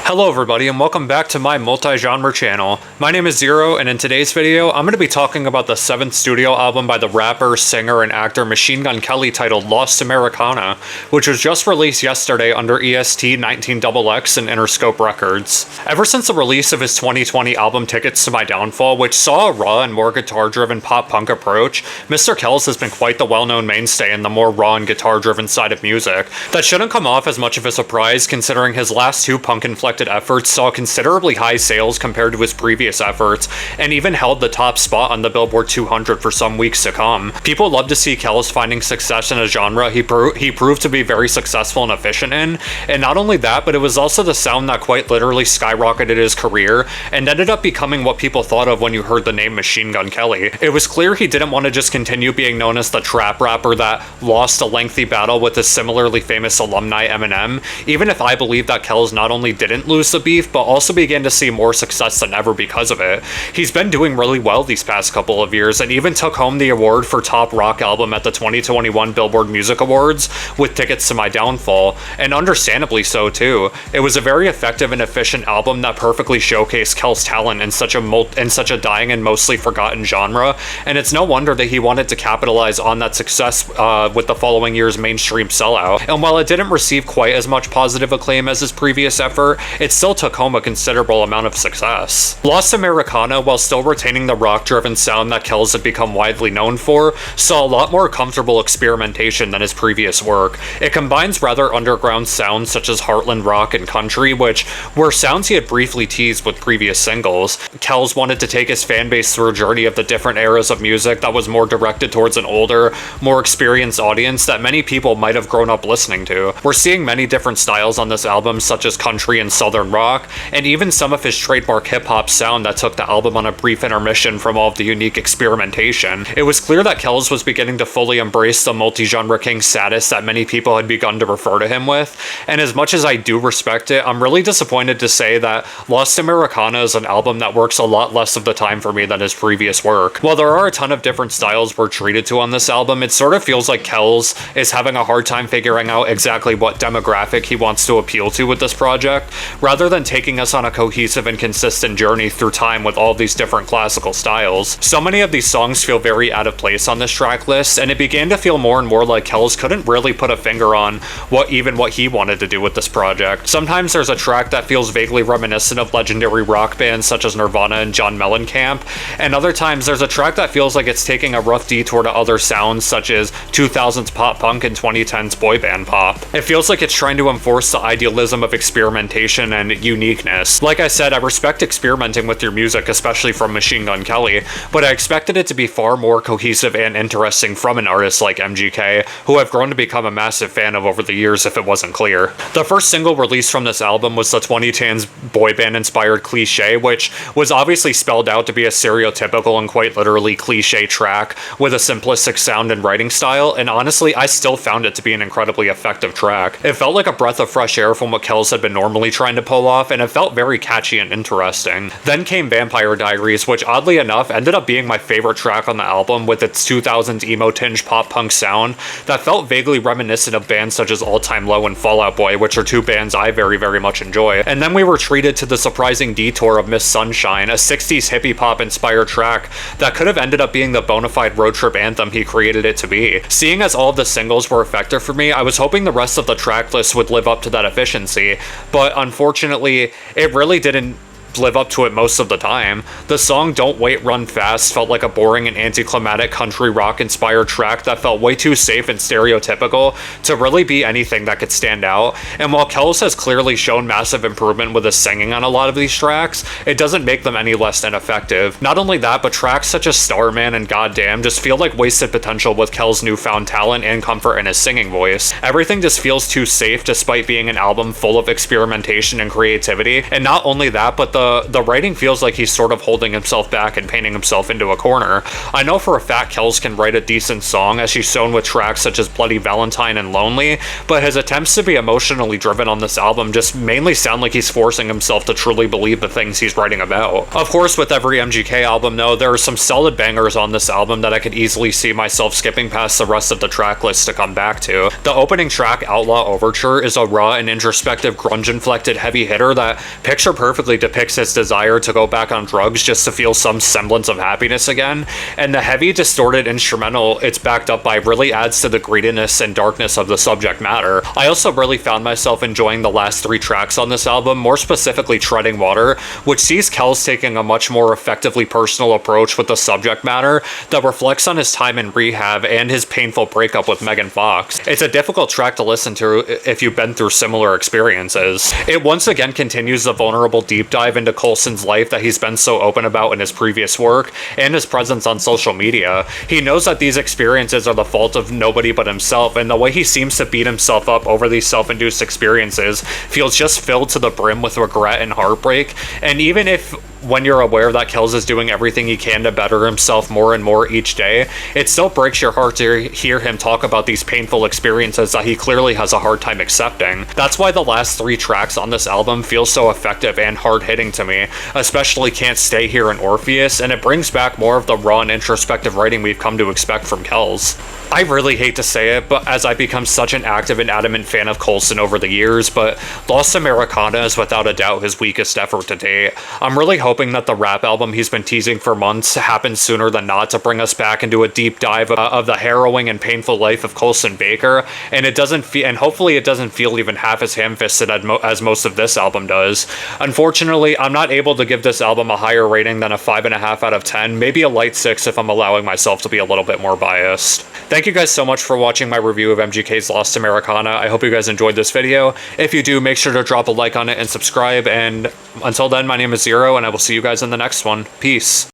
Hello everybody and welcome back to my multi-genre channel. My name is Zero, and in today's video, I'm going to be talking about the 7th studio album by the rapper, singer, and actor Machine Gun Kelly titled Lost Americana, which was just released yesterday under EST 19XX and Interscope Records. Ever since the release of his 2020 album Tickets to My Downfall, which saw a raw and more guitar-driven pop-punk approach, Mr. Kells has been quite the well-known mainstay in the more raw and guitar-driven side of music. That shouldn't come off as much of a surprise considering his last two punk-inflected efforts saw considerably high sales compared to his previous efforts, and even held the top spot on the Billboard 200 for some weeks to come. People love to see Kells finding success in a genre he proved to be very successful and efficient in, and not only that, but it was also the sound that quite literally skyrocketed his career, and ended up becoming what people thought of when you heard the name Machine Gun Kelly. It was clear he didn't want to just continue being known as the trap rapper that lost a lengthy battle with his similarly famous alumni Eminem, even if I believe that Kells not only didn't lose the beef, but also began to see more success than ever because of it. He's been doing really well these past couple of years, and even took home the award for Top Rock Album at the 2021 Billboard Music Awards with Tickets to My Downfall, and understandably so too. It was a very effective and efficient album that perfectly showcased Kells' talent in such a dying and mostly forgotten genre, and it's no wonder that he wanted to capitalize on that success with the following year's mainstream sellout. And while it didn't receive quite as much positive acclaim as his previous effort, it still took home a considerable amount of success. Lost Americana, while still retaining the rock-driven sound that Kells had become widely known for, saw a lot more comfortable experimentation than his previous work. It combines rather underground sounds such as heartland rock and country, which were sounds he had briefly teased with previous singles. Kells wanted to take his fanbase through a journey of the different eras of music that was more directed towards an older, more experienced audience that many people might have grown up listening to. We're seeing many different styles on this album, such as country and southern rock, and even some of his trademark hip-hop sound that took the album on a brief intermission from all of the unique experimentation. It was clear that Kells was beginning to fully embrace the multi-genre king status that many people had begun to refer to him with, and as much as I do respect it, I'm really disappointed to say that Lost Americana is an album that works a lot less of the time for me than his previous work. While there are a ton of different styles we're treated to on this album, it sort of feels like Kells is having a hard time figuring out exactly what demographic he wants to appeal to with this project, rather than taking us on a cohesive and consistent journey through time with all these different classical styles. So many of these songs feel very out of place on this track list, and it began to feel more and more like Kells couldn't really put a finger on what he wanted to do with this project. Sometimes there's a track that feels vaguely reminiscent of legendary rock bands such as Nirvana and John Mellencamp, and other times there's a track that feels like it's taking a rough detour to other sounds such as 2000s pop punk and 2010s boy band pop. It feels like it's trying to enforce the idealism of experimentation and uniqueness. Like I said, I respect experimenting with your music, especially from Machine Gun Kelly, but I expected it to be far more cohesive and interesting from an artist like MGK, who I've grown to become a massive fan of over the years if it wasn't clear. The first single released from this album was the 2010s boy band inspired Cliché, which was obviously spelled out to be a stereotypical and quite literally cliché track with a simplistic sound and writing style, and honestly, I still found it to be an incredibly effective track. It felt like a breath of fresh air from what Kells had been normally trying to pull off, and it felt very catchy and interesting. Then came Vampire Diaries, which oddly enough ended up being my favorite track on the album, with its 2000s emo-tinged pop-punk sound that felt vaguely reminiscent of bands such as All Time Low and Fall Out Boy, which are two bands I very, very much enjoy. And then we were treated to the surprising detour of Miss Sunshine, a 60s hippie-pop inspired track that could have ended up being the bona fide road trip anthem he created it to be. Seeing as all of the singles were effective for me, I was hoping the rest of the track list would live up to that efficiency, but unfortunately, it really didn't live up to it most of the time. The song Don't Wait Run Fast felt like a boring and anticlimactic country rock inspired track that felt way too safe and stereotypical to really be anything that could stand out, and while Kells has clearly shown massive improvement with his singing on a lot of these tracks, it doesn't make them any less ineffective. Not only that, but tracks such as Starman and Goddamn just feel like wasted potential with Kells' newfound talent and comfort in his singing voice. Everything just feels too safe despite being an album full of experimentation and creativity, and not only that, but the the writing feels like he's sort of holding himself back and painting himself into a corner. I know for a fact Kells can write a decent song, as she's shown with tracks such as Bloody Valentine and Lonely, but his attempts to be emotionally driven on this album just mainly sound like he's forcing himself to truly believe the things he's writing about. Of course, with every MGK album though, there are some solid bangers on this album that I could easily see myself skipping past the rest of the track list to come back to. The opening track, Outlaw Overture, is a raw and introspective grunge-inflected heavy hitter that picture perfectly depicts his desire to go back on drugs just to feel some semblance of happiness again, and the heavy, distorted instrumental it's backed up by really adds to the greediness and darkness of the subject matter. I also really found myself enjoying the last 3 tracks on this album, more specifically Treading Water, which sees Kells taking a much more effectively personal approach with the subject matter that reflects on his time in rehab and his painful breakup with Megan Fox. It's a difficult track to listen to if you've been through similar experiences. It once again continues the vulnerable deep dive into Coulson's life that he's been so open about in his previous work and his presence on social media. He knows that these experiences are the fault of nobody but himself, and the way he seems to beat himself up over these self-induced experiences feels just filled to the brim with regret and heartbreak. And even if when you're aware that Kells is doing everything he can to better himself more and more each day, it still breaks your heart to hear him talk about these painful experiences that he clearly has a hard time accepting. That's why the last 3 tracks on this album feel so effective and hard-hitting to me, especially Can't Stay Here and Orpheus, and it brings back more of the raw and introspective writing we've come to expect from Kells. I really hate to say it, but as I've become such an active and adamant fan of Coulson over the years, but Lost Americana is without a doubt his weakest effort to date. I'm really hoping that the rap album he's been teasing for months happens sooner than not to bring us back into a deep dive of the harrowing and painful life of Coulson Baker, and hopefully it doesn't feel even half as ham-fisted as most of this album does. Unfortunately, I'm not able to give this album a higher rating than a 5.5 out of 10, maybe a light 6 if I'm allowing myself to be a little bit more biased. Thank you guys so much for watching my review of MGK's Lost Americana. I hope you guys enjoyed this video. If you do, make sure to drop a like on it and subscribe, and until then, my name is Zero, and I will see you guys in the next one. Peace.